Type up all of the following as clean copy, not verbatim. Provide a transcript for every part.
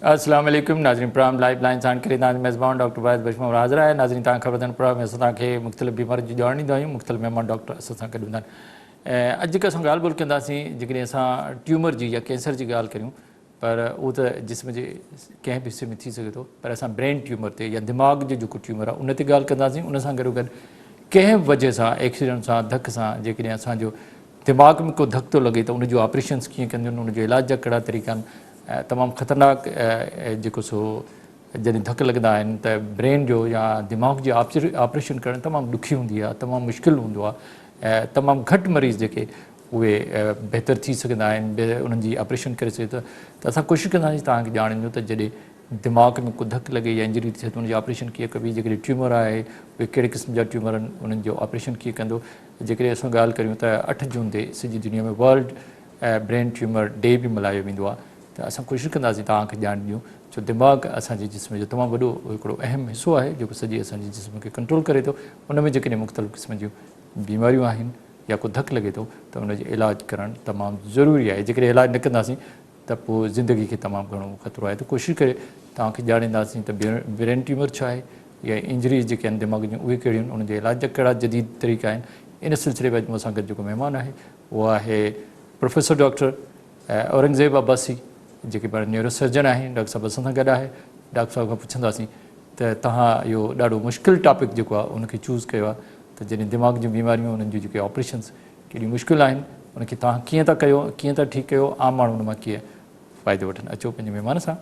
अस्सलाम वालेकुम नाज़रीन प्रोग्राम लाइव लाइन सां करे तव्हांजो मेज़बान डॉक्टर वाहिद बशमूर हाज़िर आहे। नाज़रीन तव्हां ख़बर अथनि प्रोग्राम में असां तव्हांखे मुख़्तलिफ़ बीमारियुनि जी ॼाण ॾींदा आहियूं। मुख़्तलिफ़ महिमान डॉक्टर असां सां गॾु हूंदा आहिनि। ऐं अॼु असां ॻाल्हि ॿोल कंदासीं जेकॾहिं असां ट्यूमर जी या कैंसर जी ॻाल्हि करियूं, पर उहो त जिस्म जे कंहिं बि हिसे में थी सघे थो, पर असां ब्रेन ट्यूमर ते या दिमाग़ जो जेको ट्यूमर आहे उन ते ॻाल्हि कंदासीं। उन सां गॾोगॾु कंहिं वजह सां एक्सीडेंट सां धक सां जेकॾहिं असांजो दिमाग़ में को धक थो लॻे त उनजो ऑपरेशन्स कीअं कंदियूं आहिनि, उनजो इलाज जा कहिड़ा तरीक़ा आहिनि। तमामु ख़तरनाक जेको सो जॾहिं धक लॻंदा आहिनि त ब्रेन जो या दिमाग़ जी ऑपरेशन करणु तमामु ॾुखी हूंदी आहे, तमामु मुश्किल हूंदो आहे। ऐं तमामु घटि मरीज़ जेके उहे बहितरु थी सघंदा आहिनि, उन्हनि जी ऑपरेशन करे सघे त असां कोशिशि कंदासीं तव्हांखे ॼाणण जो त जॾहिं दिमाग़ में को धक लॻे या इंजरी थिए त उनजी ऑपरेशन कीअं कबी, जेकॾहिं ट्यूमर आहे उहे कहिड़े क़िस्म जा ट्यूमर आहिनि, उन्हनि जो ऑपरेशन कीअं कंदो। जेकॾहिं असां ॻाल्हि करियूं त 8 जून ते सॼी दुनिया में वर्ल्ड ब्रेन ट्यूमर डे बि मल्हायो वेंदो आहे। त असां कोशिशि कंदासीं तव्हांखे ॼाण ॾियूं, छो दिमाग़ असांजे जिस्म जो तमामु वॾो हिकिड़ो अहम हिसो आहे जेको सॼी असांजे जिस्म खे कंट्रोल करे थो। उन में जेकॾहिं मुख़्तलिफ़ क़िस्म जूं बीमारियूं आहिनि या को धक लॻे थो त उनजो इलाजु करणु तमामु ज़रूरी आहे। जेकॾहिं इलाजु न कंदासीं त पोइ ज़िंदगी खे तमामु घणो ख़तरो आहे। त कोशिशि करे तव्हांखे ॼाणींदासीं त ब्रेन ट्यूमर छा आहे या इंजरीज़ जेके आहिनि दिमाग़ जूं उहे कहिड़ियूं आहिनि, उनजे इलाज जा कहिड़ा जदीद तरीक़ा आहिनि। इन सिलसिले में मूंसां गॾु जेको महिमान आहे उहो आहे प्रोफेसर डॉक्टर औरंगज़ेब अब्बासी, जेके पाण न्यूरो सर्जन आहिनि। डॉक्टर साहिबु असां सां गॾु आहे। डॉक्टर साहिब खां पुछंदासीं त तव्हां इहो ॾाढो मुश्किल टॉपिक जेको आहे उनखे चूज़ कयो आहे, त जॾहिं दिमाग़ जूं बीमारियूं उन्हनि जूं जेके ऑपरेशन्स केॾियूं मुश्किल आहिनि, उनखे तव्हां कीअं था कयो, कीअं था ठीकु कयो, आम माण्हू उन मां कीअं फ़ाइदो वठनि। अचो पंहिंजे महिमान सां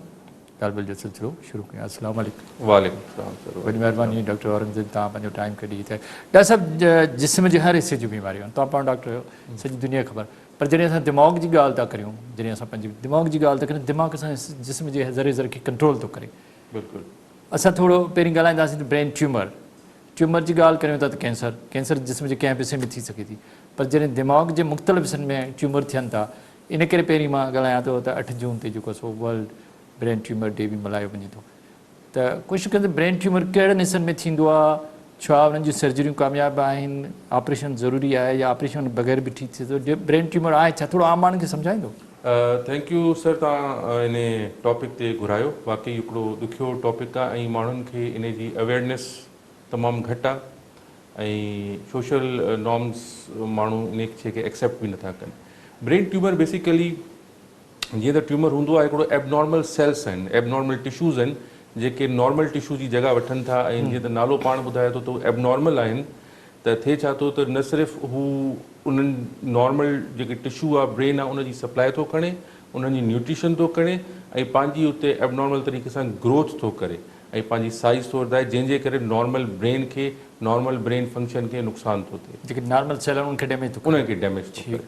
ॻाल्हि ॿोल जो सिलसिलो शुरू कयूं। अस्सलाम वालेकुम। वालेकुम सलाम। वॾी महिरबानी डॉक्टर औरंगज़ेब, तव्हां पंहिंजो टाइम कढी। त डॉक्टर साहिबु जिस्म जे हर हिसे जूं बीमारियूं आहिनि, तव्हां पाण डॉक्टर आहियो, सॼी दुनिया ख़बर, पर जॾहिं असां दिमाग़ जी ॻाल्हि था करियूं, जॾहिं असां पंहिंजे दिमाग़ जी ॻाल्हि था करियूं, दिमाग़ असांजे जिस्म जे ज़रे ज़रे खे कंट्रोल थो करे। बिल्कुलु। असां थोरो पहिरीं ॻाल्हाईंदासीं त ब्रेन ट्यूमर जी ॻाल्हि करियूं था त कैंसर जिस्म जे कंहिं बि हिसे में थी सघे थी, पर जॾहिं दिमाग़ जे मुख़्तलिफ़ हिसनि में ट्यूमर थियनि था, इन करे पहिरीं मां ॻाल्हायां थो त 8 जून ते जेको so world brain tumour day बि मल्हायो वञे थो। त कोशिशि कंदे ब्रेन ट्यूमर कहिड़नि हिसनि में थींदो आहे, छा उन्हनि जूं सर्जरियूं कामयाबु आहिनि, ऑपरेशन ज़रूरी आहे या ऑपरेशन बग़ैर बि ठीक थी थो, ब्रेन ट्यूमर आहे छा, थोरो आम माण्हुनि खे सम्झाईंदो। थैंक यू सर, तव्हां इन टॉपिक ते घुरायो। वाक़ई हिकिड़ो ॾुखियो टॉपिक आहे ऐं माण्हुनि खे इन जी अवेयरनेस तमामु घटि आहे ऐं सोशल नॉर्म्स माण्हू इन शइ खे एक्सेप्ट बि नथा कनि। ब्रेन ट्यूमर बेसिकली जीअं त ट्यूमर हूंदो आहे, हिकिड़ो एबनॉर्मल सेल्स आहिनि, एबनॉर्मल टिश्यूज़ आहिनि जेके नॉर्मल टिश्यू जी जॻह वठनि था। ऐं जीअं त नालो पाण ॿुधाए थो त एबनॉर्मल आहिनि, त थिए छा थो त न सिर्फ़ु हू उन्हनि नॉर्मल जेके टिश्यू आहे, ब्रेन आहे, उनजी सप्लाई थो खणे, उन्हनि जी न्यूट्रिशन थो खणे ऐं पंहिंजी उते एबनॉर्मल तरीक़े सां ग्रोथ थो करे ऐं पंहिंजी साइज़ थो वधाए, जंहिंजे करे नॉर्मल ब्रेन खे, नॉर्मल ब्रेन फंक्शन खे नुक़सानु थो थिए। जेके नॉर्मल सेल आहिनि उनखे डैमेज थो करे, उनखे डैमेज थो करे,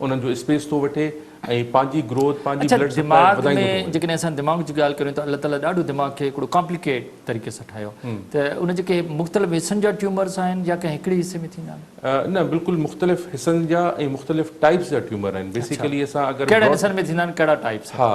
उन्हनि जो स्पेस थो वठे ऐं पंहिंजी ग्रोथ, पंहिंजी ब्लड सप्लाई दिमाग़ वधाईंदो में जेकॾहिं असां दिमाग़ जी ॻाल्हि करियूं त अल्लाह ताला ॾाढो दिमाग़ खे हिकिड़ो कॉम्प्लिकेट तरीक़े सां ठाहियो, त उन जेके मुख़्तलिफ़ हिसनि जा ट्यूमर्स आहिनि या कंहिं हिकिड़े हिसे में थींदा आहिनि? न, बिल्कुलु मुख़्तलिफ़ हिसनि जा ऐं मुख़्तलिफ़ टाइप्स जा ट्यूमर आहिनि। बेसिकली असां अगरि कहिड़े हिसनि में थींदा आहिनि, कहिड़ा टाइप्स? हा,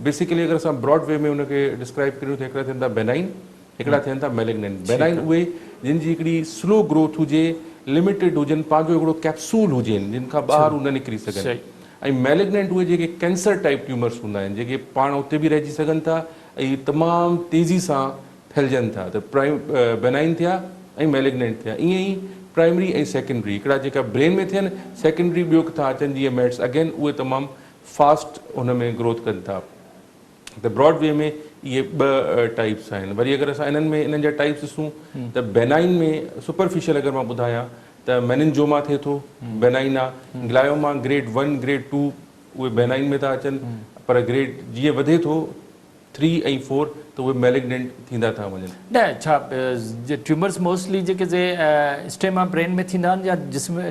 बेसिकली अगरि असां ब्रॉड वे में उनखे डिस्क्राइब करियूं त हिकिड़ा थियनि था बेनाइन, हिकिड़ा थियनि था मैलिग्नेंट। बेनाइन उहे जिन जी हिकिड़ी स्लो ग्रोथ हुजे, लिमिटेड हुजनि, पंहिंजो हिकिड़ो कैप्सूल हुजनि जिन खां ॿाहिरि हू न निकिरी सघनि। ऐं मैलिग्नेंट उहे जेके कैंसर टाइप ट्यूमर्स हूंदा आहिनि, जेके पाण उते बि रहिजी सघनि था ऐं तमामु तेज़ी सां फैलिजनि था। त बेनाइन थिया ऐं मैलिग्नेंट थिया। ईअं ई प्राइमरी ऐं सेकेंडरी, हिकिड़ा जेका ब्रेन में थियनि, सेकेंडरी ॿियो किथां अचनि जीअं मेट्स, अगेन उहे तमामु फास्ट हुन में ग्रोथ कनि था। त ब्रॉड वे में इहे 2 टाइप्स आहिनि। वरी अगरि असां इन्हनि जा टाइप्स ॾिसूं त बेनाइन में सुपरफिशियल अगरि मां ॿुधायां त मेनिनजोमा थिए थो, बेनाइन आहे। ग्लायोमा ग्रेड 1 ग्रेड 2 उहे बेनाइन में था अचनि, पर ग्रेड जीअं वधे थो 3 ऐं 4 त उहे मैलिग्नेंट थींदा था वञनि। न, छा ट्यूमर्स मोस्टली जेके स्टेम ऑफ ब्रेन में थींदा आहिनि या जिस्म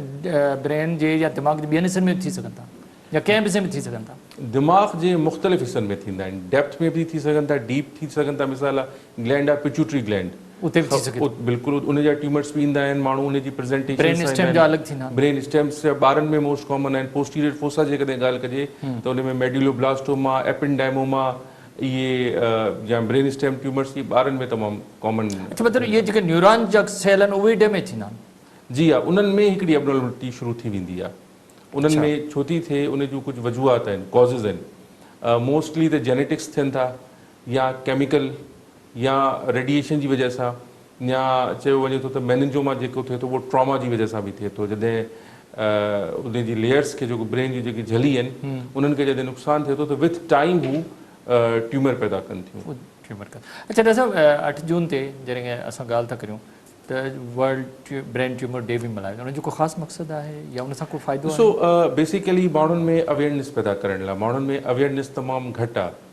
ब्रेन जे या दिमाग़ जे ॿियनि हिसनि में थी सघनि था या कंहिं बि हिसे में थी सघनि था? दिमाग़ जे मुख़्तलिफ़ हिसनि में थींदा आहिनि, डेप्थ में बि थी सघनि था, डीप थी सघनि था। मिसाल आहे ग्लैंड आहे पिट्यूटरी ग्लैंड, उते बि थी सघे थो। बिल्कुलु उन जा ट्यूमर्स बि ईंदा आहिनि, माण्हू उन जी प्रेज़ेंटेशन ब्रेन स्टेम जा अलॻि थींदा आहिनि। ब्रेन स्टेम्स ॿारनि में मोस्ट कॉमन आहिनि। पोस्टीरियर फोसा जे कॾहिं ॻाल्हि कजे त उन में मेडुलोब्लास्टोमा, एपेंडाइमोमा, इहे या ब्रेन स्टेम ट्यूमर्स जी ॿारनि में तमामु कॉमन। अच्छा, मतिलबु इहे जेके न्यूरॉन जा सेल आहिनि उहे डैमेज थींदा आहिनि? जी हा, उन्हनि में हिकिड़ी एबनॉर्मलिटी शुरू थी वेंदी आहे। उन्हनि में छो थी थिए, उन जूं कुझु वजूहात आहिनि, कॉज़िस आहिनि। मोस्टली त जेनेटिक्स थियनि था, या केमिकल या रेडिएशन जी वजह सां या चयो वञे थो त मेनिंजोमा जेको थिए थो उहो ट्रॉमा जी वजह सां बि थिए थो जॾहिं उन जी लेयर्स खे जेको ब्रेन जी जेकी झली आहिनि उन्हनि खे जॾहिं नुक़सानु थिए थो त विथ टाइम हू ट्यूमर पैदा कनि थियूं। ट्यूमर का अच्छा डॉक्टर साहब 8 जून ते जॾहिं असां ॻाल्हि था करियूं त वर्ल्ड ब्रेन ट्यूमर डे बि मल्हायो उन जो को ख़ासि मक़सदु आहे या उन सां को फ़ाइदो आहे? सो बेसिकली माण्हुनि में अवेयरनेस पैदा करण लाइ माण्हुनि में अवेयरनेस तमामु घटि आहे।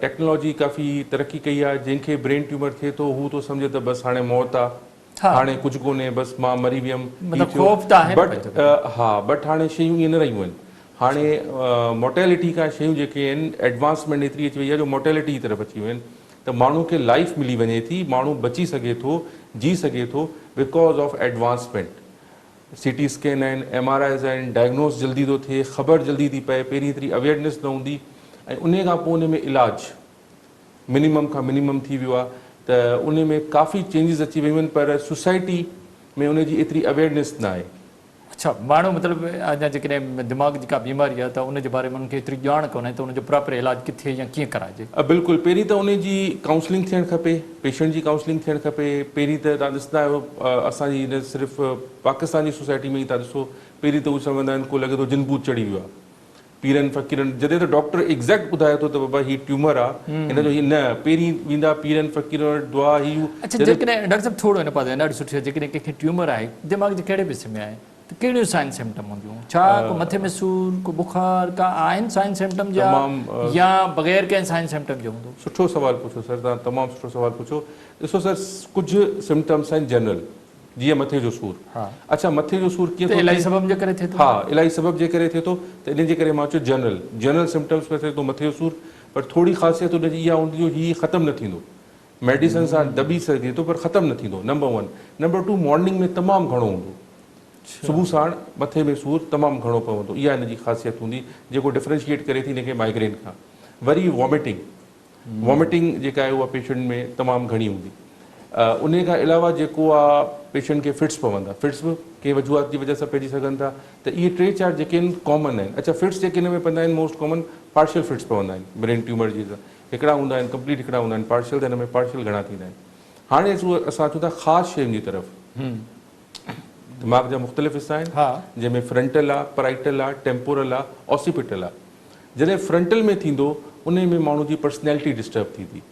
टेक्नोलॉजी काफ़ी तरक़ी कई आहे। जंहिंखे ब्रेन ट्यूमर थिए थो हू थो सम्झे त बसि हाणे मौत आहे, हाणे कुझु कोन्हे, बसि मां मरी वियुमि, बट हा बट हाणे शयूं ईअं न रहियूं आहिनि। हाणे मोर्टेलिटी खां शयूं जेके आहिनि एडवांसमेंट एतिरी अची वई आहे जो मोर्टेलिटी जी तरफ़ अची वियूं आहिनि त माण्हू खे लाइफ मिली वञे थी, माण्हू बची सघे थो, जी सघे थो because of advancement. CT scan आहिनि, MRIs आहिनि, डायग्नोस जल्दी थो थिए, ख़बर जल्दी थी पए, पहिरीं एतिरी अवेयरनेस न हूंदी ऐं उन खां पोइ उन में इलाजु मिनिमम खां मिनिमम थी वियो आहे त उन में काफ़ी चेंजिस अची वियूं आहिनि पर सोसाइटी में उन जी एतिरी अवेयरनेस न आहे। अच्छा माण्हू मतिलबु अञा जेकॾहिं दिमाग़ जी का बीमारी आहे त उनजे बारे में उनखे एतिरी ॼाण कोन्हे त उनजो प्रॉपर इलाजु किथे या कीअं कराइजे? बिल्कुलु पहिरीं त उन जी काउंसलिंग थियणु खपे, पेशेंट जी काउंसलिंग थियणु खपे। पहिरीं त तव्हां ॾिसंदा आहियो असांजी न सिर्फ़ु पाकिस्तान जी सोसाइटी में ई तव्हां ॾिसो पहिरीं त उहे सम्झंदा आहिनि को लॻे थो जिन भूत चढ़ी वियो आहे पीरनि फ़क़ीरनि, जॾहिं त डॉक्टर एग्ज़ैक्ट ॿुधाए थो त बाबा हीउ ट्यूमर आहे हिन जो हीउ न, पहिरीं वेंदा पीरनि फ़क़ीरनि वटि दुआ ही। अच्छा जेकॾहिं डॉक्टर साहब थोरो हिन पासे ॾाढी सुठी आहे, जेकॾहिं कंहिंखे ट्यूमर आहे दिमाग़ जे कहिड़े हिसे में आहे त कहिड़ियूं साइन सिम्टम हूंदियूं? छा को मथे में सूर, को बुखार, का आहिनि साइन सिम्टम जा या बग़ैर कंहिं साइन सिम्टम जो हूंदो? सुठो सवाल पुछो सर, तव्हां तमामु सुठो सवाल पुछो। ॾिसो सर कुझु सिम्टम्स आहिनि जनरल, जीअं मथे जो सूरु। अच्छा मथे जो सूरु कीअं इलाही सबब जे करे थिए थो? हा इलाही सबब जे करे थिए थो त इन जे करे मां चयो जनरल सिम्टम्स में थिए थो मथे जो सूरु, पर थोरी ख़ासियत उनजी इहा हूंदी जो हीउ ख़तमु न थींदो, मेडिसिन सां दॿी सघे थो पर ख़तमु न थींदो, नंबर 1। नंबर 2 मॉर्निंग में तमामु घणो हूंदो, सुबुह साण मथे में सूरु तमामु घणो पवंदो, इहा हिन जी ख़ासियत हूंदी जेको डिफ्रेंशिएट करे थी हिनखे माइग्रेन खां। वरी वॉमिटिंग जेका आहे उहा पेशेंट में तमामु घणी हूंदी। उन खां अलावा जेको आहे पेशेंट खे फिट्स पवंदा, फिट्स बि कंहिं वजूहात जी वजह सां पइजी सघनि था त इहे 3-4 जेके आहिनि कॉमन आहिनि। अच्छा फिट्स जेके हिन में पवंदा आहिनि मोस्ट कॉमन पार्शियल फिट्स पवंदा आहिनि ब्रेन ट्यूमर जी, हिकिड़ा हूंदा आहिनि कंप्लीट, हिकिड़ा हूंदा आहिनि पार्शियल, त हिन में पार्शियल घणा थींदा आहिनि। हाणे असां अचूं था ख़ासि शयुनि जी तरफ़। दिमाग़ जा मुख़्तलिफ़ हिस्सा आहिनि जंहिंमें फ्रंटल आहे, पराइटल आहे, टेम्पोरल आहे, ऑसिपिटल आहे। जॾहिं फ्रंटल में थींदो उन में माण्हू जी पर्सनैलिटी डिस्टर्ब थींदी,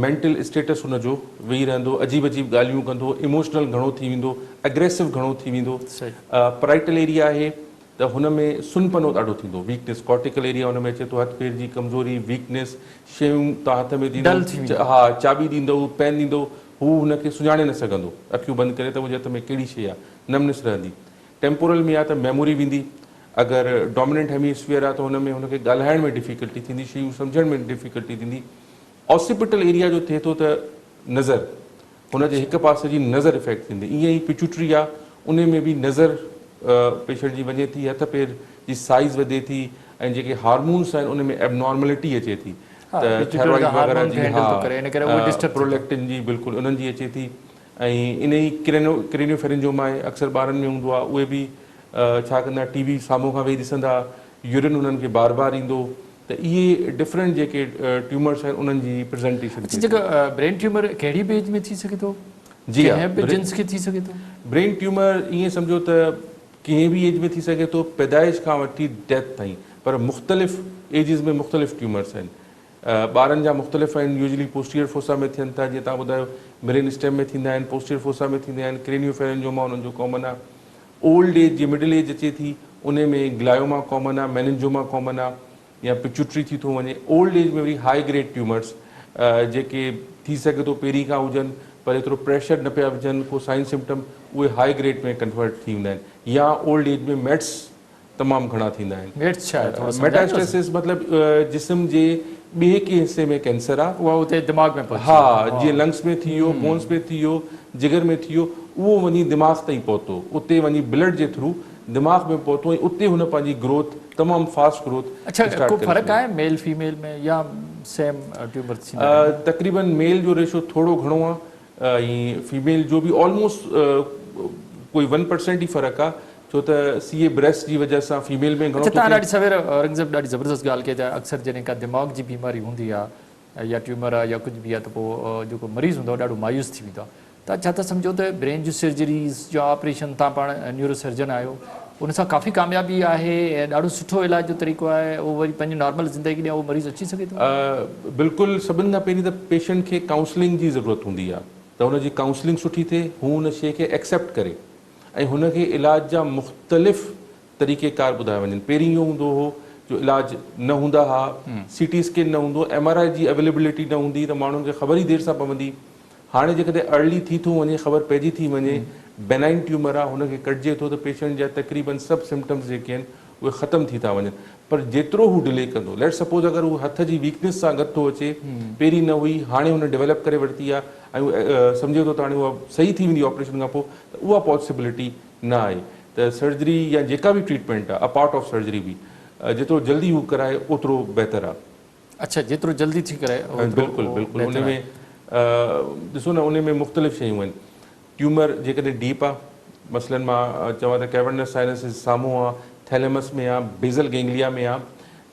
मेंटल स्टेटस हुनजो वेही रहंदो, अजीब अजीब ॻाल्हियूं कंदो, इमोशनल घणो थी वेंदो, एग्रेसिव घणो थी वेंदो। पराइटल एरिया आहे त हुन में सुनपनो ॾाढो थींदो, वीकनेस। कॉर्टिकल एरिया हुन में अचे थो हथ पेर जी कमज़ोरी, वीकनेस, शयूं तव्हां हथ में ॾींदो, हा चाबी ॾींदो, पेन ॾींदो, हू हुनखे सुञाणे न सघंदो, अखियूं बंदि करे त मुंहिंजे हथ में कहिड़ी शइ आहे, नमनिस रहंदी। टेम्पोरल में आहे त मेमोरी वेंदी, अगरि डोमिनेंट हेमिस्फीयर आहे त हुन में हुनखे ॻाल्हाइण में डिफिकल्टी थींदी, शयूं सम्झण में डिफिकल्टी थींदी। ऑसिपिटल एरिया जो थिए थो त नज़र, हुनजे हिकु पासे जी नज़र इफेक्ट थींदी। ईअं ई पिट्यूटरी आहे उन में बि नज़र पेशेंट जी वञे थी, हथ पेर जी साइज़ वधे थी ऐं जेके हार्मोन्स आहिनि उन में एबनॉर्मलिटी अचे थी, त थायराइड वग़ैरह जी, प्रोलैक्टिन जी बिल्कुलु उन्हनि जी अचे थी। ऐं इन ई क्रेनियोफेरेंजियोमा आहे, अक्सर ॿारनि में हूंदो आहे, उहे बि छा कंदा TV साम्हूं खां वेही ॾिसंदा, यूरिन उन्हनि खे बार बार ईंदो, त इहे डिफरेंट जेके ट्यूमर्स आहिनि उन्हनि जी प्रेज़ेंटेशन। जेको ब्रेन ट्यूमर कहिड़ी बि एज में थी सघे थो? जी हा, जिन्स खे थी सघे थो? ब्रेन ट्यूमर ईअं सम्झो त कंहिं बि एज में थी सघे थो, पैदाइश खां वठी डेथ ताईं, पर मुख़्तलिफ़ एजिस में मुख़्तलिफ़ ट्यूमर्स आहिनि। ॿारनि जा मुख़्तलिफ़ आहिनि, यूजली पोस्टीरियर फोसा में थियनि था, जीअं तव्हां ॿुधायो ब्रेन स्टेम में थींदा आहिनि, पोस्टीरियर फोसा में थींदा आहिनि, क्रेनियोफेरेंजियोमा उन्हनि जो कॉमन आहे। ओल्ड एज जी मिडिल एज अचे थी उन में ग्लायोमा कॉमन आहे, मेनिंजोमा कॉमन आहे, या पिट्यूटरी थी थो वञे। ओल्ड एज में वरी हाई ग्रेड ट्यूमर्स जेके थी सघे थो पहिरीं खां हुजनि पर एतिरो प्रेशर न पिया विझनि, को साइन सिम्टम, उहे हाई ग्रेड में कन्वर्ट थी वेंदा आहिनि। या ओल्ड एज में मेट्स तमामु घणा थींदा आहिनि। मेटास्टेसिस मतिलबु जिस्म जे ॿिए कंहिं हिसे में कैंसर आहे, उहा उते दिमाग़ में, हा जीअं लंग्स में थी वियो, बोन्स में थी वियो, जिगर में थी वियो, उहो वञी दिमाग़ ताईं पहुतो, उते वञी ब्लड जे थ्रू दिमाग़ में पहुतो ऐं उते हुन पंहिंजी ग्रोथ तमामु फास्ट ग्रोथ। अच्छा को फ़र्क़ु आहे मेल फीमेल में या सेम ट्यूमर थींदा? तक़रीबन मेल जो रेशो थोरो घणो आहे ऐं फीमेल जो बि ऑलमोस्ट कोई 1% ई फ़र्क़ु आहे, छो त सी ए ब्रेस्ट जी वजह सां फीमेल में घणो अच्छा थो तव्हां थिए। ॾाढी सवेर औरंगज़ेब ॾाढी ज़बरदस्त ॻाल्हि कई त अक्सर जॾहिं का दिमाग़ जी बीमारी हूंदी आहे या ट्यूमर आहे या कुझु बि आहे त पोइ जेको मरीज़ हूंदो आहे ॾाढो मायूस थी वेंदो आहे। त छा था सम्झो त ब्रेन जी सर्जरीज़ जो ऑपरेशन तव्हां पाण न्यूरो सर्जन आहियो उन सां काफ़ी कामयाबी आहे ऐं ॾाढो सुठो इलाज जो तरीक़ो आहे उहो वरी पंहिंजी नॉर्मल ज़िंदगी ॾियां उहो मरीज़ अची सघे थो? बिल्कुलु सभिनि खां पहिरीं त पेशेंट खे काउंसलिंग जी ज़रूरत हूंदी आहे त हुनजी काउंसलिंग सुठी थिए, हू हुन शइ खे एक्सेप्ट करे ऐं हुनखे इलाज जा मुख़्तलिफ़ तरीक़ेकार ॿुधाए वञनि। पहिरीं इहो हूंदो हो जो इलाज न हूंदा हुआ, CT स्कैन न हूंदो, MRI जी अवेलेबिलिटी न हूंदी त माण्हुनि खे ख़बर ई देरि सां पवंदी। हाणे जेकॾहिं अर्ली थी थो वञे, ख़बर पइजी थी वञे बेनाइन ट्यूमर आहे, हुनखे कटिजे थो त पेशेंट जा तक़रीबन सभु सिम्टम्स जेके आहिनि उहे ख़तमु थी था वञनि। पर जेतिरो हू डिले कंदो, लेट सपोज अगरि हू हथ जी वीकनेस सां गॾु थो अचे, पहिरीं न हुई हाणे हुन डेवलप करे वरिती आहे ऐं सम्झो थो त हाणे उहा सही थी वेंदी ऑपरेशन खां पोइ, त उहा पॉसिबिलिटी न आहे। त सर्जरी या जेका बि ट्रीटमेंट आहे अपार्ट ऑफ सर्जरी बि जेतिरो जल्दी हू कराए ओतिरो बहितरु आहे। अच्छा जेतिरो जल्दी थी करे बिल्कुलु बिल्कुलु उन में ॾिसो न उन में मुख़्तलिफ़ शयूं आहिनि। ट्यूमर जेकॾहिं डीप आहे, मसलन मां चवां त कैवर्नस साइनसिस साम्हूं आहे, थैलेमस में आहे, बेज़ल गैंग्लिया में आहे,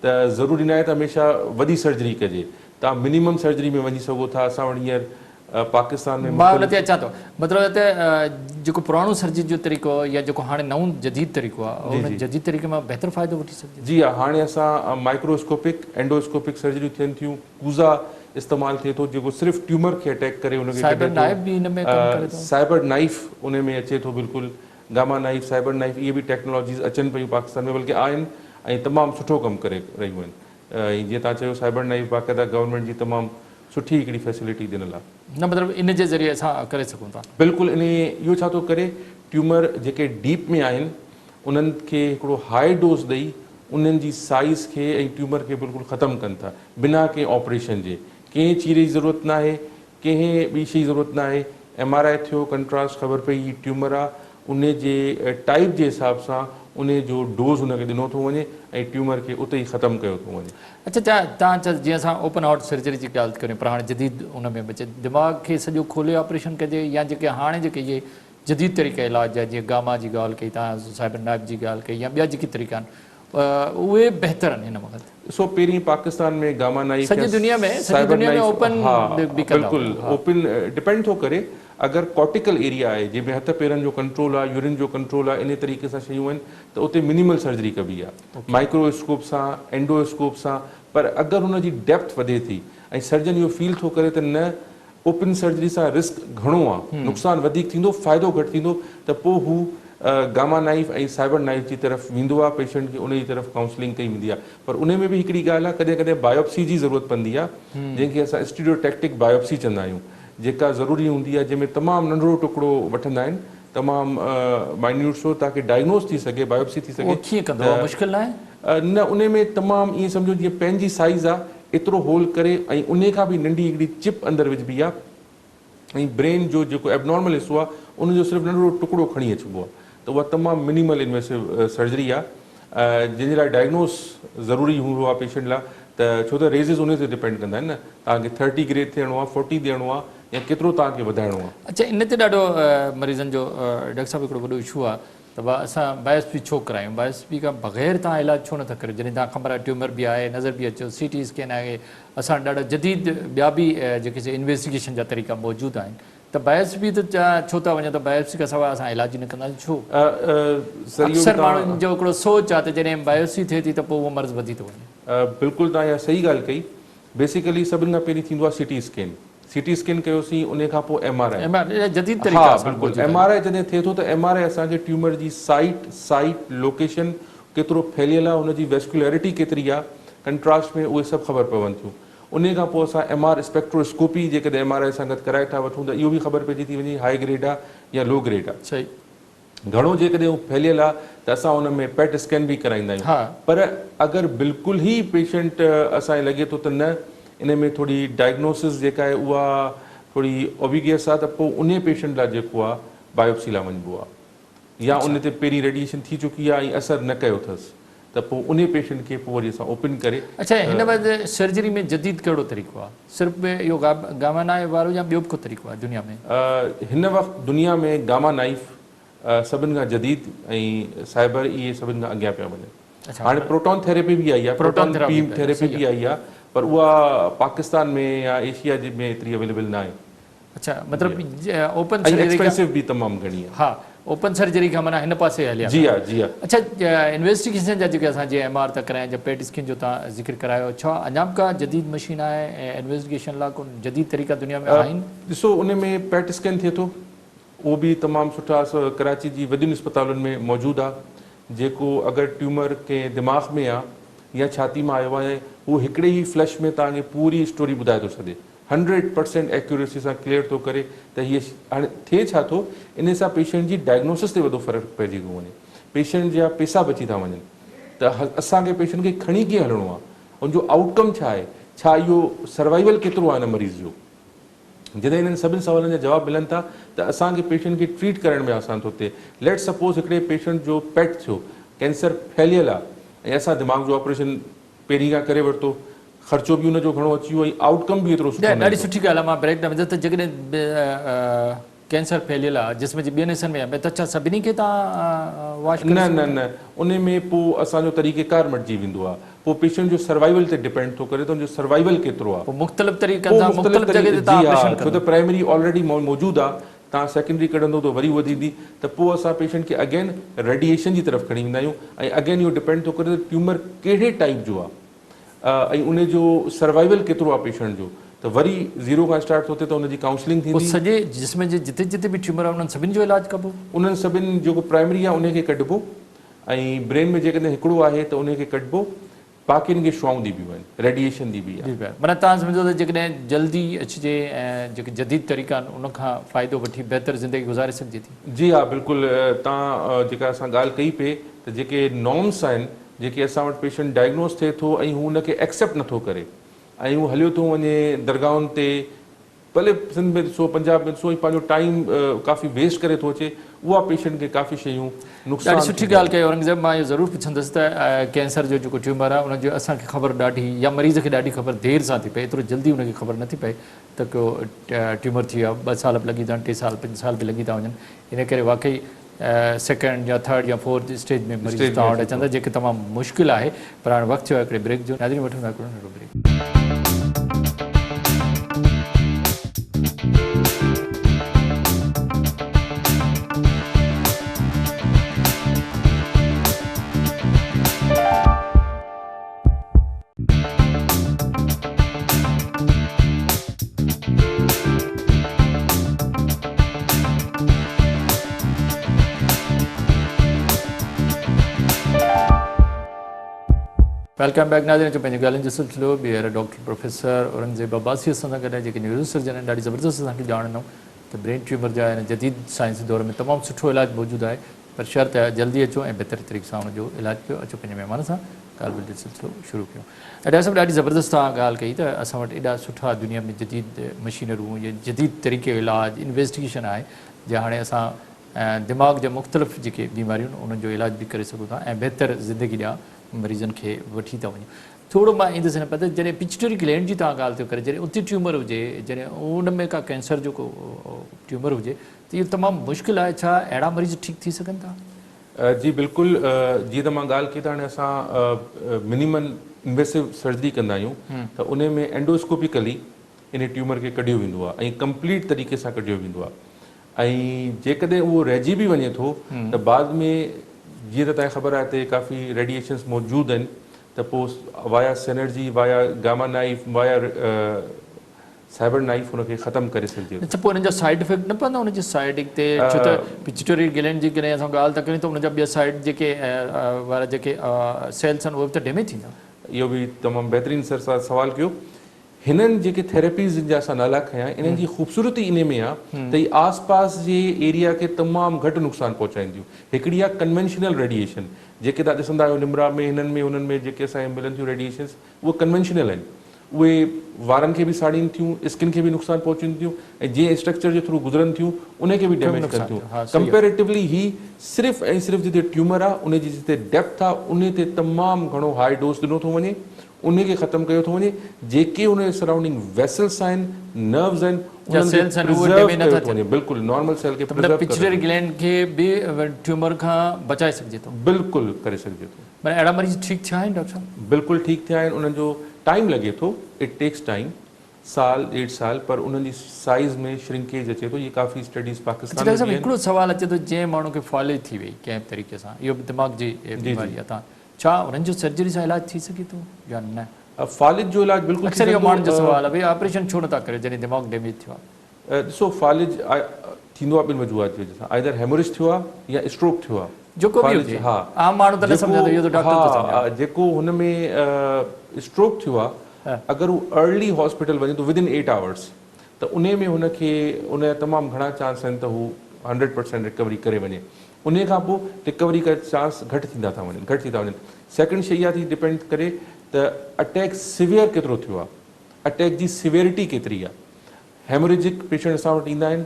त ज़रूरी न आहे त हमेशह वॾी सर्जरी कजे। तव्हां मिनिमम सर्जरी में वञी सघो था। असां वटि हींअर पाकिस्तान में मां उन ते अचां थो, मतिलबु त जेको पुराणो सर्जरी जो तरीक़ो या जेको हाणे नओं जदीद तरीक़ो आहे उन जदीद तरीक़े मां बहितर फ़ाइदो वठी सघिजे? जी हा, हाणे असां माइक्रोस्कोपिक एंडोस्कोपिक सर्जरी थियनि थियूं, कूज़ा इस्तेमालु थिए थो जेको सिर्फ़ु ट्यूमर खे अटैक करे हुनखे साइबर नाइफ बि हिन में कमु करे थो? साइबर नाइफ उन में अचे थो बिल्कुलु, गामा नाइफ, साइबर नाइफ, इहे बि टेक्नोलॉजीज़ अचनि पियूं पाकिस्तान में, बल्कि आहिनि ऐं तमामु सुठो कमु करे रहियूं आहिनि। ऐं जीअं तव्हां चयो साइबर नाइफ बाक़ाइदा गवर्नमेंट जी तमामु सुठी हिकिड़ी फैसिलिटी ॾिनल आहे। न मतिलबु इन जे ज़रिए असां करे सघूं था? बिल्कुलु इन इहो छा थो करे, ट्यूमर जेके डीप में आहिनि उन्हनि खे हिकिड़ो हाई डोज ॾेई उन्हनि जी साइज़ खे ऐं ट्यूमर खे बिल्कुलु ख़तमु कनि था बिना कंहिं ऑपरेशन जे। कंहिं चीरे जी ज़रूरत न आहे, कंहिं ॿी शइ जी ज़रूरत न आहे। MRI थियो, कंट्रास्ट ख़बर पई ही ट्यूमर आहे, उन जे टाइप जे हिसाब सां उन जो डोज़ हुनखे ॾिनो थो वञे ऐं ट्यूमर खे उते ई ख़तमु कयो थो वञे। अच्छा तव्हां जीअं असां ओपन हार्ट सर्जरी जी ॻाल्हि करियूं पर हाणे जदीद उन में बचे दिमाग़ खे सॼो खोले ऑपरेशन कजे या जेके हाणे जेके इहे जदीद तरीक़ा इलाज आहे जीअं गामा जी ॻाल्हि कई, तव्हां साइबर नाइफ जी ॻाल्हि कई या ॿिया जेके तरीक़ा आहिनि उहे बहितर आहिनि हिन वक़्तु? ॾिसो पहिरीं पाकिस्तान में गामा नाइफ सॼी दुनिया में ओपन बि कंदा बिल्कुलु ओपन डिपेंड थो करे। अगरि कॉर्टिकल एरिया आहे जंहिंमें हथ पेरनि जो कंट्रोल आहे, यूरिन जो कंट्रोल आहे, इन तरीक़े सां शयूं आहिनि त उते मिनिमल सर्जरी कबी आहे माइक्रोस्कोप सां, एंडोस्कोप सां। पर अगरि हुनजी डेप्थ वधे थी ऐं सर्जन इहो फील थो करे त न ओपन सर्जरी सां रिस्क घणो आहे, नुक़सानु वधीक थींदो, फ़ाइदो घटि थींदो, त पोइ हू गामा नाइफ ऐं साइबर नाइफ जी तरफ़ वेंदो आहे, पेशेंट खे उन जी तरफ़ काउंसलिंग कई वेंदी आहे। पर उन में बि हिकिड़ी ॻाल्हि आहे, कॾहिं कॾहिं बायोप्सी जी ज़रूरत पवंदी आहे जंहिंखे असां स्टीरियोटैक्टिक बायोप्सी चवंदा आहियूं, जेका ज़रूरी हूंदी आहे, जंहिंमें तमामु नंढिड़ो टुकड़ो वठंदा आहिनि, तमामु माइन्यूट सो ताकी डायग्नोस थी सघे, बायोप्सी थी सघे। कीअं कंदो आहे? मुश्किल न आहे? न, उन में तमामु ईअं सम्झो जीअं पंहिंजी साइज़ आहे एतिरो होल करे ऐं उन खां बि नंढी हिकिड़ी चिप अंदरि विझबी आहे ऐं ब्रेन जो जेको एबनॉर्मल हिसो आहे उनजो सिर्फ़ु नंढिड़ो टुकड़ो खणी अचिबो आहे। त उहा तमामु मिनिमल इन्वेसिव सर्जरी आहे जंहिंजे लाइ डायग्नोस ज़रूरी हूंदो आहे पेशेंट लाइ। त छो त रेज़िस उन ते डिपेंड कंदा आहिनि न, तव्हांखे 30 ग्रेड थियणो आहे, 40 ॾियणो आहे या केतिरो तव्हांखे वधाइणो आहे। अच्छा इन ते ॾाढो मरीज़नि जो डॉक्टर साहिबु हिकिड़ो वॾो इशू आहे त असां बायोप्सी छो करायूं? बायोप्सी खां बग़ैर तव्हां इलाजु छो नथा करियो जॾहिं तव्हां ख़बर आहे ट्यूमर बि आहे, नज़र बि अचो, CT स्कैन आहे, असां ॾाढा जदीद ॿिया बि जेके इन्वेस्टिगेशन जा तरीक़ा मौजूदु आहिनि, त बायोप्सी त छो था वञो? त बायोप्सी खां सवाइ असां इलाज ई न कंदासीं छो? अक्सर माण्हुनि जो हिकिड़ो सोच आहे त जॾहिं बायोप्सी थिए थी त पोइ उहो मर्ज़ वधी थो वञे। बिल्कुलु तव्हां इहा सही ॻाल्हि कई। बेसिकली सभिनि खां पहिरीं थींदो आहे CT स्कैन कयोसीं, उन खां पोइ MRI जदीद तरीक़ा। बिल्कुलु MRI जॾहिं थिए थो त MRI असांखे ट्यूमर जी साइट लोकेशन केतिरो फैलियल आहे, हुनजी वेस्कुलैरिटी केतिरी आहे, कंट्रास्ट में उहे सभु ख़बर पवनि थियूं। उन खां पोइ असां MR स्पेक्ट्रोस्कोपी जेकॾहिं MRI सां गॾु कराए था वठूं त इहो बि ख़बर पइजी थी वञे हाई ग्रेड आहे या लो ग्रेड आहे। सही। घणो जेकॾहिं उहो फैलियल आहे त असां उन में पेट स्कैन बि कराईंदा आहियूं। पर अगरि बिल्कुलु ई पेशेंट असांखे लॻे थो त न इन में थोरी डायग्नोसिस जेका आहे उहा थोरी ओबिगियस आहे, त पोइ उन पेशेंट लाइ जेको आहे बायोप्सी लाइ वञिबो आहे या उन ते पहिरीं रेडिएशन थी चुकी आहे ऐं असरु न कयो अथसि त पोइ उन पेशेंट खे पोइ वरी असां ओपन करे। अच्छा हिन वक़्तु सर्जरी में जदीद कहिड़ो तरीक़ो आहे? सिर्फ़ु इहो गामा नाइफ वारो या ॿियो बि को तरीक़ो आहे दुनिया में? हिन वक़्तु दुनिया में गामा नाइफ सभिनि खां जदीद ऐं साइबर इहे सभिनि खां अॻियां पिया वञनि। अच्छा, हाणे प्रोटॉन थेरेपी बि आई आहे, proton proton beam therapy therapy सही बि आई आहे, पर उहा पाकिस्तान में या एशिया में एतिरी अवेलेबल न आहे अच्छा मतिलबु ओपन ऐं सर्जरी एक्सपेंसिव बि तमामु घणी आहे। हा ओपन सर्जरी खां माना हिन पासे हलिया जी हा जी हा। अच्छा इन्वेस्टिगेशन जा जेके असां जीअं MR था करायूं या पेट स्किन जो तव्हां ज़िक्र करायो, छा अञा बि का जदीद मशीन आहे ऐं इन्वेस्टिगेशन लाइ को जदीद तरीक़ा दुनिया में आहिनि? ॾिसो उन में पेट स्कैन थिए थो, उहो बि तमामु सुठा कराची जी वॾियुनि अस्पतालुनि में मौजूदु आहे, जेको अगरि ट्यूमर कंहिं दिमाग़ में आहे या छाती में आयो आहे उहो हिकिड़े ई फ्लैश में तव्हांखे पूरी स्टोरी ॿुधाए थो सघे, 100% एक्यूरेसी सां क्लियर थो करे त हीअ हाणे थिए छा थो। इन सां पेशेंट जी डायग्नोसिस ते वॾो फ़र्क़ु पइजी थो वञे, पेशेंट जा पैसा बची था वञनि, त असांखे पेशेंट खे खणी कीअं हलणो आहे, उनजो आउटकम छा आहे, छा इहो सर्वाइवल केतिरो आहे हिन मरीज़ जो। जॾहिं इन्हनि सभिनि सवालनि जा जवाब मिलनि था त असांखे पेशेंट खे ट्रीट करण में आसानु थो थिए। लेट सपोज़ हिकिड़े पेशेंट जो पेट थियो, कैंसर फैलियल आहे ऐं असां दिमाग़ जो ऑपरेशन पहिरीं खां करे वरितो, ख़र्चो बि उनजो घणो अची वियो ऐं आउटकम बि एतिरो सुठो ॾाढी सुठी ॻाल्हि आहे। मां ब्रेक न विझो त जेकॾहिं कैंसर फैलियल आहे जिस्म जे ॿियनि हिसनि में आहे त छा सभिनी खे तव्हां वॉश न न न उन में पोइ असांजो तरीक़ेकार मटिजी वेंदो आहे, पोइ पेशेंट जो सर्वाइवल ते डिपेंड थो करे त उनजो सर्वाइवल केतिरो आहे। मुख़्तलिफ़ तरीक़नि सां मुख़्तलिफ़ जॻह ते तव्हां ऑपरेशन छो त प्राइमरी ऑलरेडी मौजूदु आहे, तव्हां सेकेंडरी कढंदो त वरी वधंदी, त पोइ असां पेशेंट खे अगेन रेडिएशन जी तरफ़ खणी वेंदा आहियूं ऐं अगेन इहो डिपेंड थो करे त ट्यूमर कहिड़े टाइप जो आहे ऐं उनजो सर्वाइवल केतिरो आहे पेशेंट जो, त वरी ज़ीरो खां स्टार्ट थो थिए त उनजी काउंसलिंग थींदी। सॼे जिस्म जे जिते जिते बि ट्यूमर आहे उन्हनि सभिनि जो इलाजु कबो? उन्हनि सभिनि जेको प्राइमरी आहे उनखे कढिबो ऐं ब्रेन में जेकॾहिं हिकिड़ो आहे त उनखे कढिबो, बाक़ियुनि खे शुआऊं ॾिबियूं आहिनि, रेडिएशन ॾिबी आहे। माना तव्हां सम्झो त जेकॾहिं जल्दी अचिजे ऐं जेके जदीद तरीक़ा आहिनि उनखां फ़ाइदो वठी बहितरु ज़िंदगी गुज़ारे सघिजे थी? जी हा बिल्कुलु। तव्हां जेका असां ॻाल्हि कई पिए त जेके नॉर्म्स आहिनि, जेके असां वटि पेशेंट डायग्नोस थिए थो ऐं हू हुनखे एक्सेप्ट नथो करे ऐं उहो हलियो थो वञे दरगाहुनि ते, भले सिंध में ॾिसो, पंजाब में ॾिसो, ऐं पंहिंजो टाइम काफ़ी वेस्ट करे थो अचे, उहा पेशेंट खे काफ़ी शयूं नुक़सानु। ॾाढी सुठी ॻाल्हि कई औरंगज़ेब। मां इहो ज़रूरु पुछंदुसि त कैंसर जो जेको ट्यूमर आहे उनजो असांखे ख़बर ॾाढी या मरीज़ खे ॾाढी ख़बर देरि सां थी पए, एतिरो जल्दी उनखे ख़बर नथी पए त को ट्यूमर थी वियो आहे, 2 साल बि लॻी था वञनि, 3 साल 5 साल बि लॻी था वञनि। इन करे वाकई सेकेंड या थर्ड या फोर्थ स्टेज में मरीज़ तव्हां वटि अचंदा, जेके तमामु मुश्किल आहे। पर हाणे वक़्तु थियो आहे हिकिड़े ब्रेक जो। नाज़रीन वठंदा हिकिड़ो नंढो ब्रेक। वेलकम बैक नाज़रीन जो पंहिंजे ॻाल्हियुनि जो सिलसिलो ॿीहर डॉक्टर प्रोफेसर औरंगज़ेब अब्बासी सां गॾु आहे, जेके न्यूरो सर्जन आहिनि। ॾाढी ज़बरदस्त असांखे ॼाण ॾिनो त ब्रेन ट्यूमर जा हिन जदीद साइंसी दौर में तमामु सुठो इलाजु मौजूदु आहे, पर शर्त आहे जल्दी अचो ऐं बहितरु तरीक़े सां हुनजो इलाजु कयो। अचो पंहिंजे महिमान सां ॻाल्हि ॿोल जो सिलसिलो शुरू कयूं। ऐं डॉक्टर साहिबु ॾाढी ज़बरदस्त तव्हां ॻाल्हि कई त असां वटि एॾा सुठा दुनिया में जदीद मशीनरूं या जदीद तरीक़े जो इलाजु इन्वेस्टिगेशन आहे, जंहिं हाणे असां दिमाग़ जा मुख़्तलिफ़ जेके बीमारियूं आहिनि उन्हनि जो इलाजु बि करे सघूं था ऐं बहितरु ज़िंदगी ॾियां मरीज़नि खे वठी था वञूं। थोरो मां ईंदुसि हिन पते जॾहिं पिचुटरी ग्लैंड जी तव्हां ॻाल्हि थो करे, जॾहिं उते ट्यूमर हुजे, जॾहिं उन में का कैंसर जो को ट्यूमर हुजे त इहो तमामु मुश्किल आहे। छा अहिड़ा मरीज़ ठीकु थी सघनि था? जी बिल्कुलु। जीअं त मां ॻाल्हि कई त हाणे असां मिनिमम इन्वेसिव सर्जरी कंदा आहियूं त उन में एंडोस्कोपिकली इन ट्यूमर खे कढियो वेंदो आहे ऐं कंप्लीट तरीक़े सां कढियो वेंदो आहे। ऐं जेकॾहिं उहो रहिजी बि वञे थो त बाद में जीअं त तव्हांखे ख़बर आहे हिते काफ़ी रेडिएशन्स मौजूदु आहिनि, त पोइ via synergy, via gamma knife, via cyber knife हुनखे ख़तमु करे सघिजे। अच्छा, पोइ हुनजा साइड इफेक्ट न पवंदा हुनजे साइड ते? छो त पिचुटरी ग्लैंड जी कॾहिं असां ॻाल्हि था कयूं त हुनजा ॿिया साइड जेके वारा जेके सेल्स आहिनि उहे बि त डैमेज थींदा? इहो बि तमामु बहितरीनु सर सां सवालु कयो। हिननि जेके थेरेपीज़ जा असां नाला खयां, इन्हनि जी ख़ूबसूरती इन में आहे त हीअ आसपास जे एरिया खे तमामु घटि नुक़सानु पहुचाईंदियूं। हिकिड़ी आहे कन्वेंशनल रेडिएशन, जेके तव्हां ॾिसंदा आहियो निमरा में, हिननि में उन्हनि में जेके असांखे मिलनि थियूं रेडिएशन्स, उहे कन्वेंशनल आहिनि। उहे वारनि खे बि साड़ीनि थियूं, स्किन खे बि नुक़सानु पहुचनि थियूं ऐं जीअं स्ट्रक्चर जे थ्रू गुज़रनि थियूं उनखे बि डैमेज कनि थियूं। कंपेरेटिवली ही सिर्फ़ु ऐं सिर्फ़ु जिते ट्यूमर आहे, उनजी जिते डेप्थ आहे, उन ते तमामु घणो हाई डोज ॾिनो थो वञे। उन खे ख़तमु कयो थो वञे। जेके उन सराउंडिंग वेसल्स आहिनि, नर्व्स आहिनि, या उन्हनि खे cells आहिनि, उहे preserve damage कयो नथा थो वञे, बिल्कुलु नॉर्मल सेल खे मतिलबु प्रिजर्व पिछड़े ग्लैंड खे बि ट्यूमर खां बचाए सघिजे थो। बिल्कुलु करे सघिजे थो। पर अहिड़ा मरीज़ ठीकु थिया आहिनि डॉक्टर साहब? बिल्कुलु ठीकु थिया आहिनि। उन्हनि जो टाइम लॻे थो, इट टेक्स टाइम, साल 1.5 साल, पर उन्हनि जी साइज़ में श्रिंकेज अचे थो। ये काफ़ी स्टडीज़ अच्छा पाकिस्तान डॉक्टर में साहब बि आहिनि। हिकिड़ो सुवालु अचे थो, जंहिं माण्हू खे फॉलेज थी वई कंहिं तरीक़े सां, इहो दिमाग़ जी बीमारी आहे, तव्हां छा उन्हनि जो सर्जरी सां इलाजु थी सघे थो या न? फालिज जो इलाज बिल्कुलु थी अक्सर इहो सघंदो। माण्हुनि जो सुवालु आहे, भई ऑपरेशन छो नथा करे जॾहिं दिमाग़ डैमेज थियो आहे? ॾिसो, फालिज थींदो आहे ॿिनि वजूहात जी वजह सां, आइदर हेमोरेज थियो आहे या स्ट्रोक थियो आहे। जेको बि फालिज, हुजे, हा, आम माण्हू त न सम्झंदो, इहो त डॉक्टर थो सम्झे। जेको हुन में स्ट्रोक थियो आहे, हा। अगरि हू अर्ली हॉस्पिटल वञे थो विदिन 8 आवर्स, त उन में हुनखे उन जा तमामु घणा चांस आहिनि त हू 100% रिकवरी करे वञे। उन खां पोइ रिकवरी का चांस घटि थी था वञनि। सेकेंड शइ इहा थी डिपेंड करे त अटैक सिवियर केतिरो थियो आहे, अटैक जी सिवियरिटी केतिरी आहे। हेमोरेजिक पेशेंट असां वटि ईंदा आहिनि,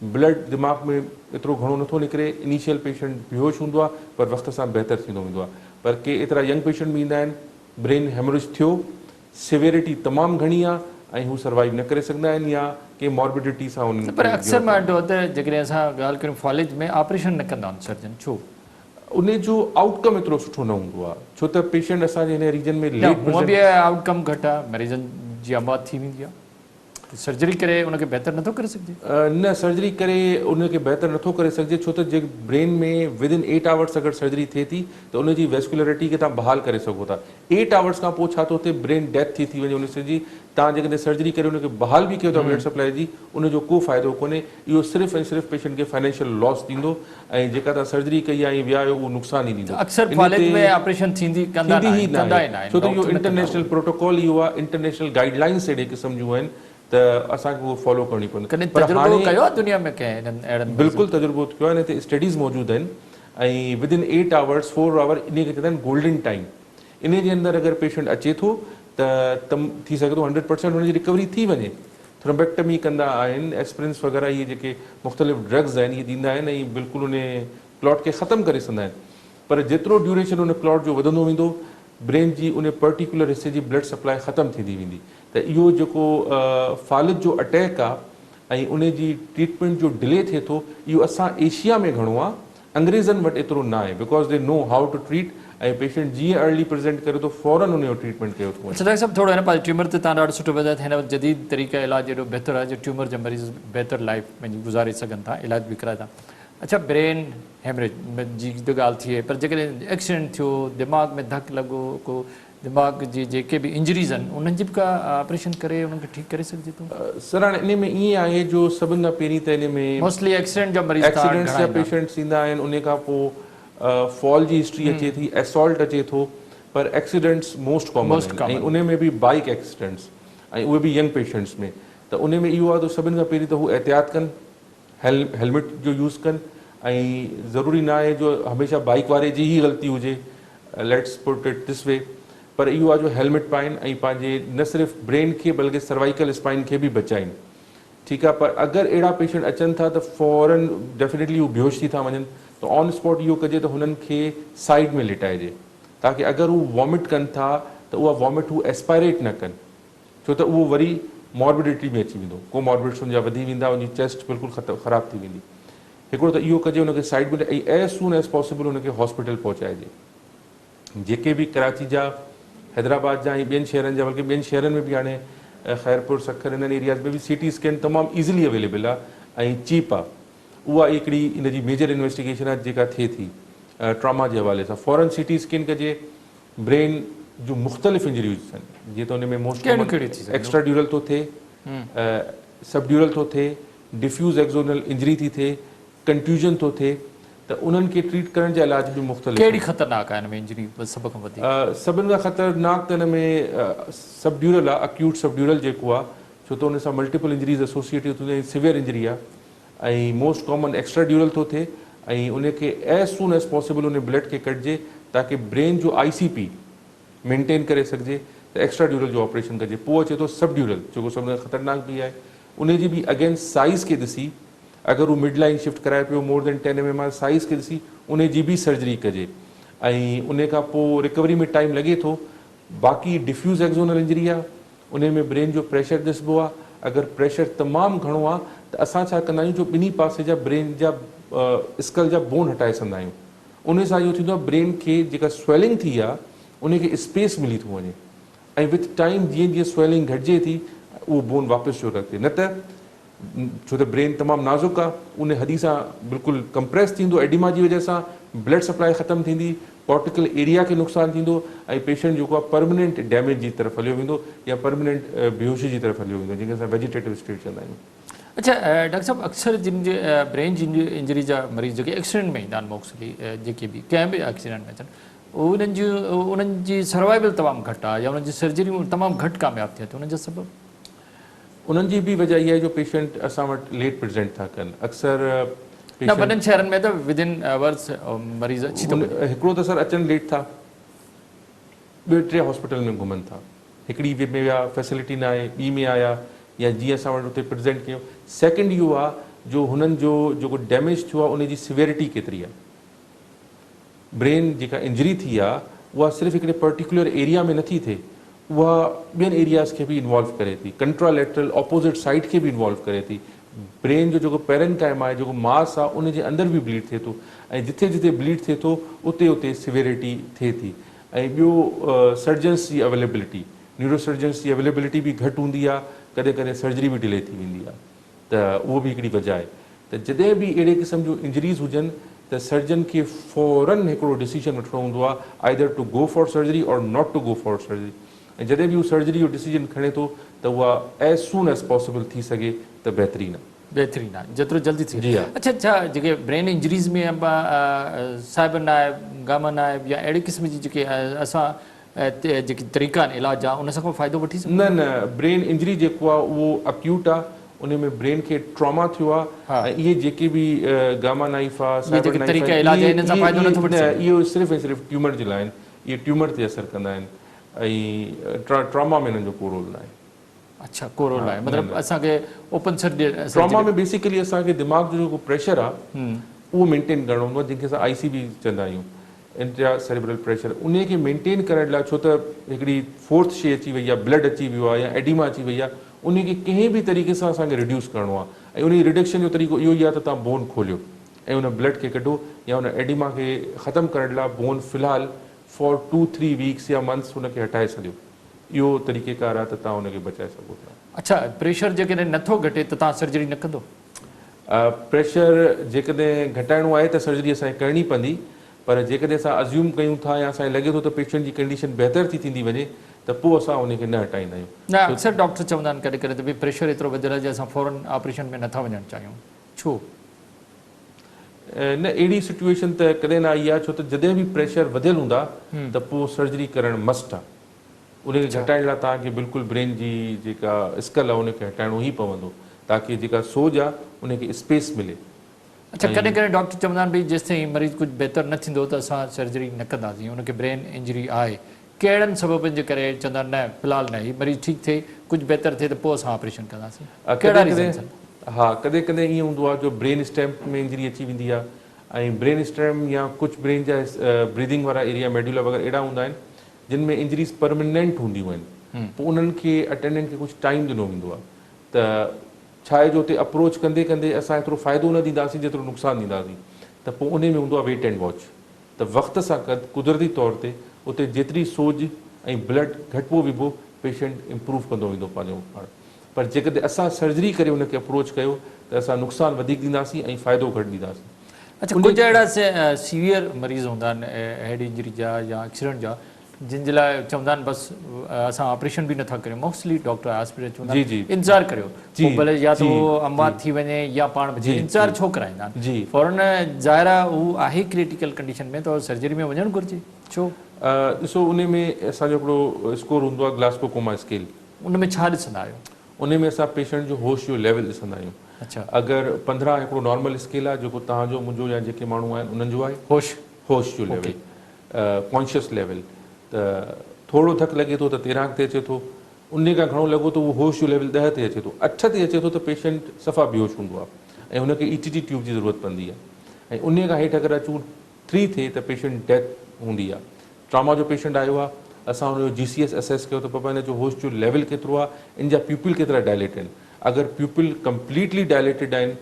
ब्लड दिमाग़ में एतिरो घणो नथो निकिरे, इनिशियल पेशेंट बेहोश हूंदो आहे, पर वक़्त सां बहितर थींदो वेंदो आहे। पर के एतिरा यंग पेशेंट बि ईंदा आहिनि, ब्रेन हेमोरेज थियो, सिवियरिटी तमामु घणी आहे ऐं हू सर्वाइव न करे सघंदा आहिनि, या के मॉर्बिडिटी सां उन्हनि पर अक्सर मां ॾिठो त जेकॾहिं असां ॻाल्हि कयूं फॉलेज में, ऑपरेशन न कंदा आहिनि सर्जन, छो? उन जो आउटकम एतिरो सुठो न हूंदो आहे, छो त पेशेंट असांजे हिन रीजन में हूअं बि आउटकम घटि आहे, मरीज़नि जी अमात थी वेंदी आहे, सर्जरी करे उनखे बहितर नथो करे सघिजे? न, सर्जरी करे उनखे बहितर नथो करे सघिजे, छो त जे ब्रेन में विदिन 8 आवर्स अगरि सर्जरी थिए थी त उनजी वेस्कुलरिटी खे तव्हां बहाल करे सघो था। 8 आवर्स खां पोइ छा थो थिए, ब्रेन डेथ थी वञे उन जी, तव्हां जेकॾहिं सर्जरी करे उनखे बहाल बि कयो था ब्लड सप्लाई जी, उनजो को फ़ाइदो कोन्हे। इहो सिर्फ़ु ऐं सिर्फ़ु पेशेंट खे फाइनेंशियल लॉस थींदो, ऐं जेका तव्हां सर्जरी कई आहे ऐं विया आहियो उहो नुक़सानु ई ॾींदो। अक्सर फॉलेज में ऑपरेशन थींदी कंदा थींदी ई न आहे, आहिनि, छो त इहो इंटरनेशनल प्रोटोकॉल इहो आहे, इंटरनेशनल गाइडलाइंस अहिड़े क़िस्म जूं आहिनि त असांखे उहो फॉलो करणी पवंदी। कॾहिं तजुर्बो कयो आहे दुनिया में कंहिं अहिड़नि? बिल्कुलु तजुर्बो कयो आहे, हिन ते स्टडीज़ मौजूदु आहिनि, ऐं विदिन 8 आवर्स 4 आवर इन खे चवंदा आहिनि गोल्डन टाइम। इन जे अंदरि अगरि पेशेंट अचे थो त थी सघे थो 100% हुनजी रिकवरी थी वञे। थ्रोम्बेक्टमी कंदा आहिनि, एस्पिरिन्स वग़ैरह इहे जेके मुख़्तलिफ़ ड्रग्स आहिनि इहे ॾींदा आहिनि, ऐं बिल्कुलु उन क्लॉट खे ख़तमु करे सघंदा आहिनि। पर जेतिरो ड्यूरेशन उन क्लॉट जो वधंदो वेंदो, ब्रेन जी उन पर्टिकुलर हिसे जी ब्लड सप्लाई ख़तमु थींदी वेंदी। त इहो जेको फालिज जो अटैक आहे ऐं उन जी ट्रीटमेंट जो डिले थिए थो, इहो असां एशिया में घणो आहे, अंग्रेज़नि वटि एतिरो न आहे, because they know how to treat, ऐं पेशेंट जीअं अर्ली प्रेज़ेंट करे थो फौरन उनजो ट्रीटमेंट कयो थो वञे। अच्छा डॉक्टर साहब, थोरो हिन पासे ट्यूमर ते तव्हां ॾाढो सुठो ॿुधायो, हिन वटि जदीद तरीक़ा इलाज एॾो बहितर आहे जो ट्यूमर जा मरीज़ बहितर लाइफ पंहिंजी गुज़ारे सघनि था, इलाज बि कराए था। अच्छा, ब्रेन हेमरेज जी त ॻाल्हि थिए, पर जेकॾहिं एक्सीडेंट थियो, दिमाग़ में धक लॻो, को दिमाग़ जी जेके बि इंजरीज़ आहिनि उन्हनि जी बि का ऑपरेशन करे उन्हनि खे ठीकु करे सघिजे थो? सर, हाणे इन में ईअं आहे जो सभिनि खां पहिरीं त इन में मोस्टली एक्सीडेंट जा मरीज़ एक्सीडेंट्स जा पेशेंट्स ईंदा आहिनि, उन खां पोइ फॉल जी हिस्ट्री अचे थी, असॉल्ट अचे थो, पर एक्सीडेंट्स मोस्ट कॉमन आहिनि, ऐं उन में बि बाइक एक्सीडेंट्स, ऐं उहे बि यंग पेशेंट्स में। त उन में इहो आहे त सभिनि खां पहिरीं त हू एहतियात कनि, हेलमेट जो यूज़ कनि, ऐं ज़रूरी न आहे जो हमेशह बाइक वारे जी ई ग़लती हुजे, let's put it this way, पर इहो आहे जो हेलमेट पाइनि ऐं पंहिंजे न सिर्फ़ु ब्रेन खे बल्कि सर्वाइकल स्पाइन खे बि बचाइनि। ठीकु आहे, पर अगरि अहिड़ा पेशेंट अचनि था त फौरन डेफिनेटली हू बेहोश थी था वञनि, त ऑन स्पॉट इहो कजे त हुननि खे साइड में लिटाइजे, ताकी अगरि हू वॉमिट कनि था त उहा वॉमिट हू एस्पायरेट न कनि, छो त उहो वरी मॉर्बिडिटी में अची वेंदो, को मॉर्बिड्स हुनजा वधी वेंदा, उनजी चेस्ट बिल्कुलु ख़राबु थी वेंदी। हिकिड़ो त इहो कजे, हुनखे साइड में, ऐं एज़ सून एज़ पॉसिबल हुनखे हॉस्पिटल पहुचाइजे। जेके बि कराची जा, हैदराबाद जा ऐं ॿियनि शहरनि जा, बल्कि ॿियनि शहरनि में बि हाणे ख़ैरपुर, सखर, हिननि एरियाज़ में बि CT स्कैन तमामु ईज़िली अवेलेबल आहे ऐं चीप आहे। उहा हिकिड़ी इन जी मेजर इन्वेस्टिगेशन आहे जेका थिए थी ट्रॉमा जे हवाले सां। फौरन CT स्कैन कजे, ब्रेन जूं मुख़्तलिफ़ इंजरीज़ आहिनि, जीअं त उन में मोस्ट एक्स्ट्रा ड्यूरल थो थिए, सब ड्यूरल थो थिए, डिफ्यूज़ एक्सोनल इंजरी थी थिए, कंट्यूजन थो थिए, त उन्हनि खे ट्रीट करण जा इलाज बि मुख़्तलिफ़। कहिड़ी ख़तरनाक आहे हिन में इंजरी सभ खां वधीक? सभिनि खां ख़तरनाक त हिन में सब ड्यूरल आहे, अक्यूट सब ड्यूरल जेको आहे, छो त उन सां मल्टीपल इंजरीज़ एसोसिएटेड थींदियूं आहिनि, सिवियर इंजरी आहे, ऐं मोस्ट कॉमन एक्स्ट्रा ड्यूरल थो थिए, ऐं उनखे एज़ सून एज़ पॉसिबल उन ब्लड खे कटिजे ताकी ब्रेन जो ICP मेंटेन करे सघिजे, त एक्स्ट्रा ड्यूरल जो ऑपरेशन कजे। पोइ अचे थो सब ड्यूरल, जेको सभिनि खां ख़तरनाक बि आहे। उनजी बि अगेंस्ट साइज़ खे ॾिसी, अगरि हू मिड लाइन शिफ्ट कराए पियो मोर देन 10 mm साइज़ खे ॾिसी उनजी बि सर्जरी कजे, ऐं उन खां पोइ रिकवरी में टाइम लॻे थो, बाक़ी डिफ्यूज़ एक्ज़ोनल इंजरी आहे, उन में ब्रेन जो प्रेशर ॾिसबो आहे। अगरि प्रेशर तमामु घणो आहे त असां छा कंदा आहियूं, जो ॿिन्ही पासे जा ब्रेन जा स्कल जा बोन हटाए सघंदा आहियूं। उन सां इहो थींदो आहे ब्रेन खे जेका स्वेलिंग थी आहे उनखे स्पेस मिली थो वञे, ऐं विथ टाइम जीअं जीअं स्वेलिंग घटिजे थी उहो बोन वापसि जो रखे। न त छो त ब्रेन तमामु नाज़ुक आहे, उन हॾी सां बिल्कुलु कंप्रेस थींदो, एडिमा जी वजह सां ब्लड सप्लाई ख़तमु थींदी, कॉर्टिकल एरिया खे नुक़सानु थींदो, ऐं पेशेंट जेको आहे परमनेंट डैमेज जी तरफ़ हलियो वेंदो या परमनेंट बेहोशी जी तरफ़ हलियो वेंदो, जंहिंखे असां वेजिटेटिव स्टेट चवंदा आहियूं। अच्छा डॉक्टर साहब, अक्सर जिन जे ब्रेन जी इंजरी जा मरीज़ जेके एक्सीडेंट में ईंदा आहिनि, मोस्टली जेके बि कंहिं बि एक्सीडेंट में अचनि, उन्हनि जी सर्वाइवल तमामु घटि आहे या उन्हनि जी सर्जरियूं तमामु घटि कामयाबु थिए थी, उन्हनि जो सबबु? उन्हनि जी बि वजह इहा आहे जो पेशेंट असां वटि लेट प्रेज़ेंट था कनि। अक्सर न वॾनि शहरनि में त विदिन आवर्स मरीज़ अची थो वञे। हिकिड़ो त सर अचनि लेट था, ॿियो 3 हॉस्पिटल में घुमनि था, हिकिड़ी में विया फैसिलिटी न आहे, ॿी में आया या जीअं असां वटि उते प्रेज़ेंट कयूं। सेकेंड इहो आहे जो हुननि जो जेको डैमेज थियो आहे उनजी सिवियरिटी केतिरी आहे। ब्रेन जेका इंजरी थी आहे उहा सिर्फ़ु हिकिड़े पर्टिकुलर एरिया में नथी थिए, उहा ॿियनि एरियाज़ खे बि इन्वॉल्व करे थी, कंट्रालैटरल ऑपोज़िट साइड खे बि इन्वॉल्व करे थी। ब्रेन जो जेको पेरेनकाइम आहे, जेको मास आहे, उनजे अंदरि बि ब्लीड थिए थो, ऐं जिथे जिथे ब्लीड थिए थो उते उते सिवियरिटी थिए थी। ऐं ॿियो सर्जन्स जी अवेलेबिलिटी, न्यूरो सर्जन्स जी अवेलेबिलिटी बि घटि हूंदी आहे, कॾहिं कॾहिं सर्जरी बि डिले थी वेंदी आहे, त उहो बि हिकिड़ी वजह आहे। त जॾहिं बि अहिड़े क़िस्म जूं इंजरीज़ हुजनि त सर्जन खे फ़ौरन हिकिड़ो डिसीजन वठिणो हूंदो आहे, either to go for surgery or not to go for surgery. ऐं जॾहिं बि उहो सर्जरी जो डिसीजन खणे थो त उहा एज़ सून एज़ पॉसिबल थी सघे त बहितरीनु आहे। बहितरीनु आहे, जेतिरो जल्दी थी। जी हा। अच्छा, छा जेके ब्रेन इंजरीज़ में साइबन आहे, गामन आहे या अहिड़े क़िस्म जी जेके असां जेके तरीक़ा आहिनि इलाज जा, उन सां को फ़ाइदो वठी सघूं? न, ब्रेन इंजरी जेको आहे उहो अक्यूट आहे, उन में ब्रेन खे ट्रॉमा थियो आहे, ऐं इहे जेके बि गामा नाइफ आहे, साइबर नाइफ आहे, इहो सिर्फ़ु ऐं सिर्फ़ु ट्यूमर जे लाइ आहिनि, इहे ट्यूमर ते असरु कंदा आहिनि, ऐं ट्रॉमा में हिननि जो को रोल न आहे। अच्छा, को रोल आहे, मतिलबु असांखे ओपन सर्जरी। ट्रॉमा में बेसिकली असांखे दिमाग़ जो जेको प्रेशर आहे उहो मेंटेन करणो हूंदो आहे, जंहिंखे असां ICP चवंदा आहियूं, इंट्रा सेरेब्रल प्रेशर। उन खे मेंटेन करण लाइ, छो त हिकिड़ी फोर्थ शइ अची वई आहे, ब्लड अची वियो आहे या एडिमा अची वई आहे, उनखे कंहिं बि तरीक़े सां असांखे रिड्यूस करणो आहे, ऐं उन रिडक्शन जो तरीक़ो इहो ई आहे त तव्हां बोन खोलियो ऐं उन ब्लड खे कढो, या उन एडिमा खे ख़तमु करण लाइ बोन फ़िलहालु फॉर 2-3 वीक्स या मंथ्स हुनखे हटाए छॾियो। इहो तरीक़ेकार आहे त तव्हां हुनखे बचाए सघो था। अच्छा, प्रेशर जेकॾहिं नथो घटे त तव्हां सर्जरी न कंदो? प्रेशर जेकॾहिं घटाइणो आहे त सर्जरी असांखे करणी पवंदी, पर जेकॾहिं असां अज़्यूम कयूं था या असांखे लॻे थो त पेशेंट जी कंडीशन बहितर थी थींदी वञे त पोइ असां उनखे न हटाईंदा आहियूं। न, अक्सर डॉक्टर चवंदा आहिनि कॾहिं कॾहिं त भई प्रेशर एतिरो वधियल आहे जो असां फौरन ऑपरेशन में नथा वञणु चाहियूं, छो? न, अहिड़ी सिचुएशन त कॾहिं न आई आहे, छो त जॾहिं बि प्रेशर वधियल हूंदा त पोइ सर्जरी करणु मस्ट आहे। उनखे घटाइण लाइ तव्हांखे बिल्कुलु ब्रेन जी जेका स्कल आहे उनखे हटाइणो ई पवंदो, ताकी जेका सोज आहे उनखे स्पेस मिले। अच्छा, कॾहिं कॾहिं डॉक्टर चवंदा आहिनि भई जेसि ताईं मरीज़ कुझु बहितर न थींदो त असां सर्जरी न कंदासीं, उनखे ब्रेन इंजरी आहे, कहिड़नि सबबनि जे करे चवंदा आहिनि न फ़िलहालु न, हीउ मरीज़ ठीकु थिए, कुझु बहितर थिए त पोइ असां ऑपरेशन कंदासीं? हा, कॾहिं कॾहिं ईअं हूंदो आहे जो ब्रेन स्टेम में इंजरी अची वेंदी आहे, ऐं ब्रेन स्टेम या कुझु ब्रेन जा ब्रीदिंग वारा एरिया, मेडुला वग़ैरह अहिड़ा हूंदा आहिनि जिन में इंजरीज़ परमानेंट हूंदियूं आहिनि, पोइ उन्हनि खे अटेंडेंट खे कुझु टाइम ॾिनो वेंदो आहे, त छा आहे जो उते अप्रोच कंदे कंदे असां एतिरो फ़ाइदो न ॾींदासीं जेतिरो नुक़सानु ॾींदासीं, त पोइ उन में हूंदो आहे वेट एंड वॉच। त वक़्त सां गॾु कुदरती तौर ते उते जेतिरी सोज ऐं ब्लड घटिबो विबो, पेशेंट इम्प्रूव कंदो वेंदो पंहिंजो पाण। पर जेकॾहिं असां सर्जरी करे उनखे अप्रोच कयो त असां नुक़सानु वधीक ॾींदासीं ऐं फ़ाइदो घटि ॾींदासीं। अच्छा, कुझु अहिड़ा सीवियर मरीज़ हूंदा आहिनि हेड इंजरी जा या एक्सीडेंट जा, जिन जे लाइ चवंदा आहिनि बसि असां ऑपरेशन बि नथा करियूं, मोस्टली डॉक्टर हॉस्पिटल चवंदा आहिनि इंतज़ारु करियो, पोइ भले या त उहो अमवात थी वञे या पाण बचे, इंतज़ारु छो कराईंदा आहिनि? फौरन ज़ाहिर आहे उहो आहे क्रिटिकल कंडीशन में, त सर्जरी में वञणु घुरिजे, छो? ॾिसो, उन में असांजो हिकिड़ो स्कोर हूंदो आहे ग्लास्को कोमा स्केल। उन में छा ॾिसंदा आहियो? उन में असां पेशेंट जो होश जो लेवल ॾिसंदा आहियूं। अच्छा, अगरि 15 हिकिड़ो नॉर्मल स्केल आहे जेको तव्हांजो मुंहिंजो या जेके माण्हू आहिनि उन्हनि जो आहे होश जो लेवल, कॉन्शियस लेवल, त थोरो धकु लॻे थो त 13 ते अचे थो, उन खां घणो लॻो त उहो होश जो लेवल 10 ते अचे थो, 8 ते अचे थो त पेशेंट सफ़ा बेहोश हूंदो आहे ऐं हुनखे ETT ट्यूब जी ज़रूरत पवंदी आहे, ऐं उन खां हेठि अगरि अचूं 3 थिए त पेशेंट डेथ हूंदी आहे। ट्रामा जो पेशेंट आयो आहे, असां हुनजो GCS असेस कयो त पापा हिन जो होश जो लेवल केतिरो आहे, इन जा प्यूपिल केतिरा डायलेट आहिनि। अगरि प्यूपिल कंप्लीटली डायलेटेड आहिनि,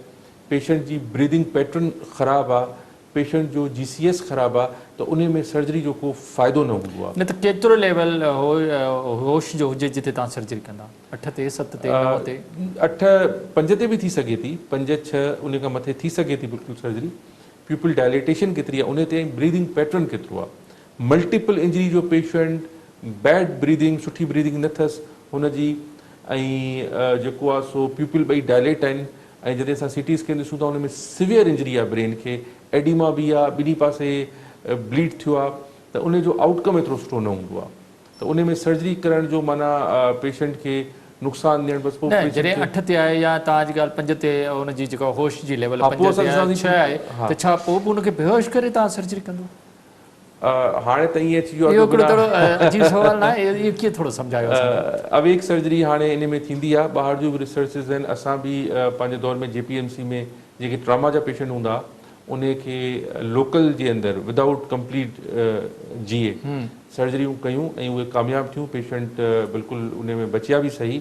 पेशेंट जी ब्रीदिंग पैटर्न ख़राबु आहे, पेशेंट जो GCS ख़राबु आहे, त उन में सर्जरी जो को फ़ाइदो न हूंदो आहे। न त केतिरो लेवल होश जो हुजे जिते तव्हां सर्जरी कंदा? 8 ते 7 ते 9 ते? 8 5 ते बि थी सघे थी, 5 6 उन खां मथे थी सघे थी बिल्कुलु सर्जरी। प्यूपिल डायलेटेशन केतिरी आहे उन ते, ब्रीदिंग पैटर्न केतिरो आहे। मल्टीपल इंजरी जो पेशेंट, बैड ब्रीदिंग, सुठी ब्रीदिंग न अथसि हुनजी, ऐं जेको आहे सो प्यूपिल ॿई डायलेट आहिनि, ऐं जॾहिं असां CT स्कैन ॾिसूं था उन में सिवियर इंजरी आहे ब्रेन खे, एडिमा बि आहे, ॿिनी पासे ब्लीड थियो आहे, त उन जो आउटकम एतिरो सुठो न हूंदो आहे। त उन में सर्जरी करण जो माना पेशेंट खे नुक़सानु ॾियणु बसि न, जॾहिं 8 ते आहे या तव्हांजी ॻाल्हि 5 ते हुनजी जेका होश जी लेवल 5 ते आहे 6 आहे, त छा पोइ बि हुनखे बेहोश करे तव्हां सर्जरी कंदो? हाणे त ईअं थी वियो इहो हिकिड़ो थोरो अजीब सुवाल न आहे, इहो कीअं थोरो सम्झायो? अवेक सर्जरी हाणे इन में थींदी आहे, ॿाहिरि जूं बि रिसर्चिस आहिनि। असां बि पंहिंजे दौर में JPMC में जेके ट्रामा जा पेशेंट हूंदा उन खे लोकल जे अंदरि विदाउट कंप्लीट GA सर्जरियूं कयूं ऐं उहे कामयाबु थियूं, पेशेंट बिल्कुलु उन में बचिया बि सही,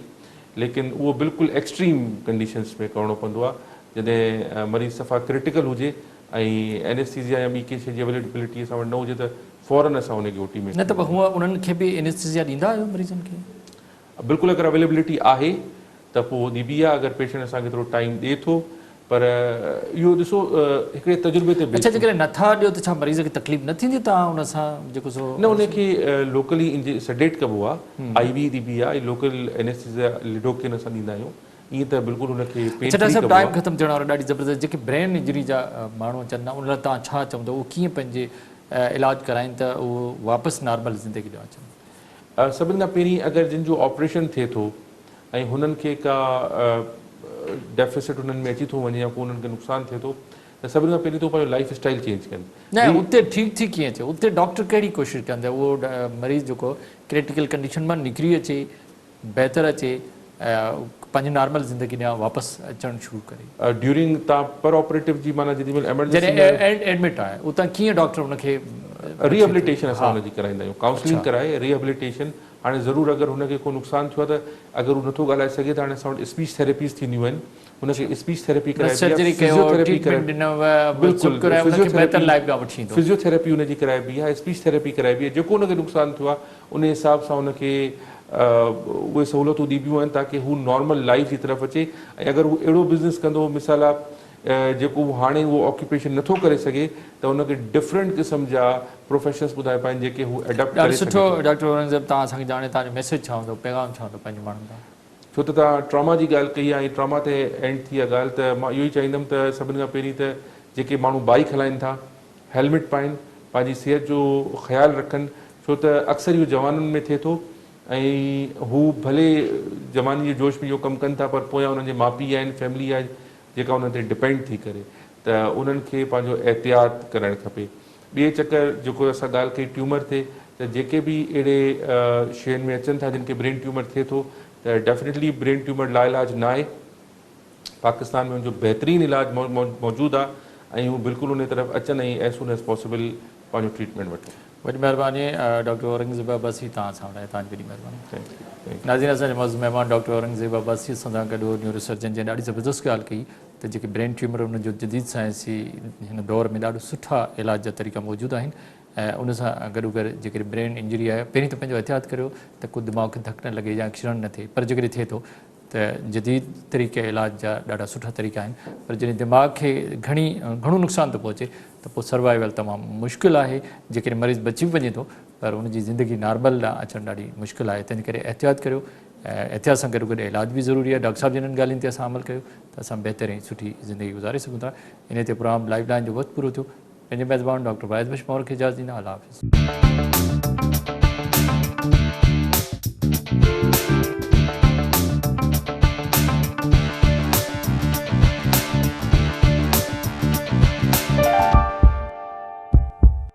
लेकिन उहो बिल्कुलु एक्सट्रीम कंडीशन्स में करिणो पवंदो आहे, जॾहिं मरीज़ सफ़ा क्रिटिकल हुजे ऐं एनेस्थीसिया या ॿी कंहिं शइ जी अवेलेबिलिटी असां वटि न हुजे त फ़ौरन असां उनखे OT में। न त हूअं उन्हनि खे बि एनेस्थीसिया ॾींदा आहियो मरीज़नि खे? बिल्कुलु, अगरि अवेलेबिलिटी आहे त पोइ ॾिबी आहे, अगरि पेशेंट असांखे थोरो टाइम ॾिए थो, पर इहो ॾिसो हिकिड़े तजुर्बे ते। अच्छा, जेकॾहिं नथा ॾियो त छा मरीज़ खे तकलीफ़ न थींदी तव्हां हुन सां जेको सो? न, उनखे लोकली सडेट कबो आहे, IV ॾिबी आहे, लोकल एनेस्थीसिया लिडोकेन असां ॾींदा आहियूं, ईअं त बिल्कुलु हुनखे पेन फ्री कबो आहे। टाइम ख़तमु थियण वारो ॾाढी ज़बरदस्त। जेके ब्रेन इंजरी जा माण्हू अचनि था उन लाइ तव्हां छा चवंदो, उहो कीअं पंहिंजे इलाजु कराइनि त उहो वापसि नॉर्मल ज़िंदगी ॾियो अचनि? सभिनि खां पहिरीं अगरि जिन जो ऑपरेशन थिए थो ऐं हुननि खे का डेफिसिट हुननि में अची थो वञे या को हुननि खे नुक़सानु थिए थो, त सभिनि खां पहिरीं तो पंहिंजो लाइफ स्टाइल चेंज कनि। न, उते ठीकु थी कीअं अचे? उते डॉक्टर कहिड़ी कोशिशि कंदा उहो मरीज़ जेको क्रिटिकल कंडीशन मां निकिरी अचे, बहितर अचे, पंहिंजी नॉर्मल ज़िंदगी ॾियां वापसि अचणु शुरू करे? ड्यूरिंग तव्हां पर ऑपरेटिव जी माना जेॾीमहिल एमरजेंसी एडमिट आहे उतां कीअं डॉक्टर हुनखे रिहेबिलिटेशन असां हुनजी कराईंदा आहियूं, काउंसलिंग कराए रिहेबिलिटेशन। हाणे ज़रूरु अगरि हुनखे को नुक़सानु थियो आहे त अगरि हू नथो ॻाल्हाए सघे त हाणे असां वटि स्पीच थेरेपीज़ थींदियूं आहिनि, हुनखे स्पीच थेरेपी कराइबी आहे, फिजियोथेरेपी हुनजी कराइबी आहे, स्पीच थेरेपी कराइबी आहे। जेको हुनखे नुक़सानु थियो आहे उन हिसाब सां हुनखे उहे सहूलियतूं ॾिबियूं आहिनि ताकी हू नॉर्मल लाइफ जी तरफ़ अचे। ऐं अगरि हू अहिड़ो बिज़नेस कंदो, मिसाल आहे जेको हाणे उहो ऑक्यूपेशन नथो करे सघे, त हुनखे डिफरेंट क़िस्म जा प्रोफेशन्स ॿुधाए पाइनि जेके हू एडॉप्ट करे सघे। सुठो डॉक्टर औरंगज़ेब, तव्हां असांखे ॼाणे तव्हांजो मैसेज छा हूंदो, पैगाम छा हूंदो पंहिंजे माण्हुनि खां? छो त तव्हां ट्रॉमा जी ॻाल्हि कई आहे ऐं ट्रॉमा ते एंड थी आहे ॻाल्हि, त मां इहो ई चाहींदुमि त सभिनि खां पहिरीं त जेके माण्हू बाइक हलाइनि था हेलमेट पाइनि, पंहिंजी सिहत जो ख़्यालु रखनि, छो त अक्सर इहो जवाननि में थिए थो ऐं हू भले जवानी जे जोश में इहो कमु कनि था, पर पोयां उन्हनि जे माउ पीउ आहिनि, फैमिली आहे जेका उन्हनि ते डिपेंड थी करे, त उन्हनि खे पंहिंजो एहतियात करणु खपे। ॿिए चकर जेको असां ॻाल्हि कई ट्यूमर ते, त जेके बि अहिड़े शयुनि में अचनि था जिन खे ब्रेन ट्यूमर थिए थो, त डेफिनेटली ब्रेन ट्यूमर लाइलाज न आहे। पाकिस्तान में उनजो बहितरीनु इलाजु मौजूदु आहे ऐं हू बिल्कुलु उन तरफ़ अचनि ऐं एज़ सून एज़ पॉसिबल पंहिंजो ट्रीटमेंट वठनि। वॾी महिरबानी डॉक्टर औरंगज़ेब अब्बासी, तव्हां सां तव्हांजी वॾी महिरबानी। नाज़रीन, असांजे मौज़ूअ महिमान डॉक्टर औरंगज़ेब अब्बासी सां गॾु न्यूरो सर्जन जंहिं ॾाढी ज़बरदस्त ॻाल्हि कई त जेके ब्रेन ट्यूमर उनजो जदीद साइंसी हिन दौर में ॾाढो सुठा इलाज जा तरीक़ा मौजूदु आहिनि ऐं उन सां गॾो गॾु जेकॾहिं ब्रेन इंजरी आहे पहिरीं त पंहिंजो एहतियात करियो त को दिमाग़ खे धक न लॻे या क्षरण न थिए, पर जेकॾहिं थिए थो त जदीद तरीक़े इलाज जा ॾाढा सुठा तरीक़ा आहिनि, पर जॾहिं दिमाग़ खे घणो नुक़सानु थो पहुचे त पोइ सर्वाइवल तमामु मुश्किल आहे। जेकॾहिं मरीज़ बची बि वञे थो पर उनजी ज़िंदगी नॉर्मल अचणु ॾाढी मुश्किल आहे, तंहिंजे करे एहतियात करियो ऐं एहतियात सां गॾो गॾु इलाज बि ज़रूरी आहे। डॉक्टर साहिब जिन ॻाल्हियुनि ते असां अमल कयो त असां बहितरीन सुठी ज़िंदगी गुज़ारे सघूं था। इन ते प्रोग्राम लाइफ लाइन जो वक़्तु पूरो थियो। पंहिंजे मेज़बान डॉक्टर वाहिद बशमौर खे इजाज़त ॾींदा। अल्लाह हाफ़िज़।